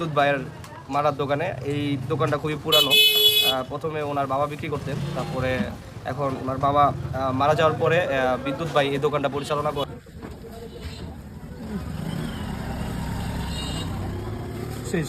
বিদ্যুৎ ভাইয়ের মারার দোকানে। এই দোকানটা খুবই পুরানো। প্রথমে ওনার বাবা বিক্রি করতেন, তারপরে এখন ওনার বাবা মারা যাওয়ার পরে বিদ্যুৎ ভাই এই দোকানটা পরিচালনা করে। সেই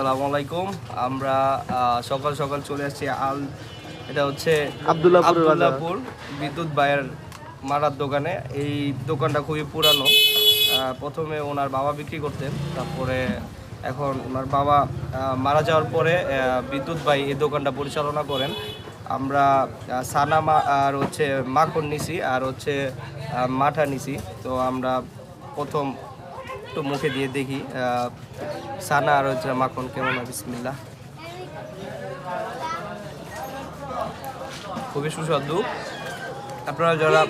আসসালামু আলাইকুম। আমরা সকাল সকাল চলে আসছি এটা হচ্ছে আব্দুল্লাহপুর বিদ্যুৎ ভাইয়ের মারার দোকানে। এই দোকানটা খুবই পুরানো। প্রথমে ওনার বাবা বিক্রি করতেন, তারপরে এখন ওনার বাবা মারা যাওয়ার পরে বিদ্যুৎ ভাই এই দোকানটা পরিচালনা করেন। আমরা সানা আর হচ্ছে মাখন নিছি, আর হচ্ছে মাঠা নিছি। তো আমরা প্রথম একটু মুখে দিয়ে দেখি সানা আর হচ্ছে মাখন কেমন হয়। বিসমিল্লাহ। খুবই সুস্বাদু। আপনারা যারা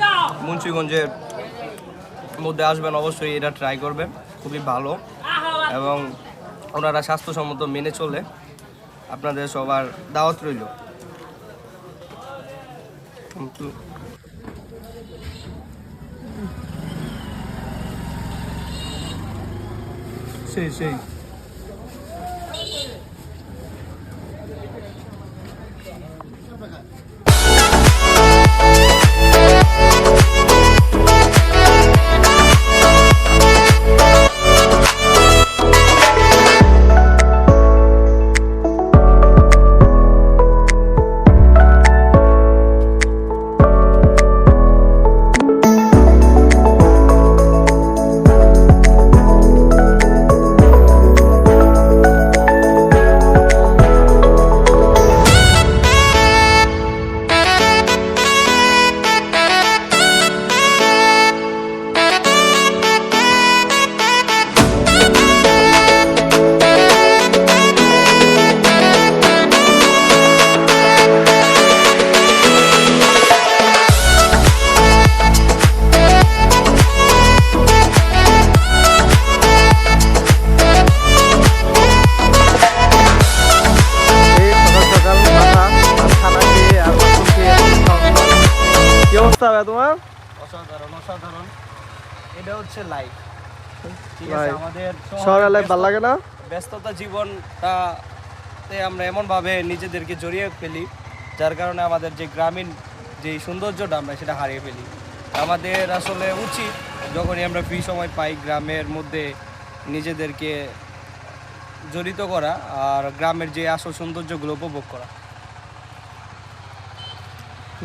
মুন্সিগঞ্জের মধ্যে আসবেন অবশ্যই এটা ট্রাই করবেন, খুবই ভালো এবং ওনারা স্বাস্থ্যসম্মত মেনে চলে। আপনাদের সবার দাওয়াত রইল। সেই তোমার অসাধারণ। এটা হচ্ছে লাইফ, ঠিক আছে? আমাদের শহরের লাইফ ভালো লাগে না? ব্যস্ততা জীবনটাতে আমরা এমনভাবে নিজেদেরকে জড়িয়ে ফেলি, যার কারণে আমাদের যে গ্রামীণ যে সৌন্দর্যটা আমরা সেটা হারিয়ে ফেলি। আমাদের আসলে উচিত যখনই আমরা ফ্রি সময় পাই গ্রামের মধ্যে নিজেদেরকে জড়িত করা আর গ্রামের যে আসল সৌন্দর্যগুলো উপভোগ করা।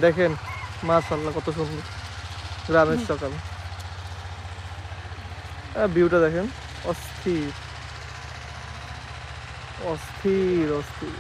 দেখেন মাশাআল্লাহ কত সুন্দর গ্রামের সকাল। ভিউটা দেখেন, অস্থির অস্থির অস্থির।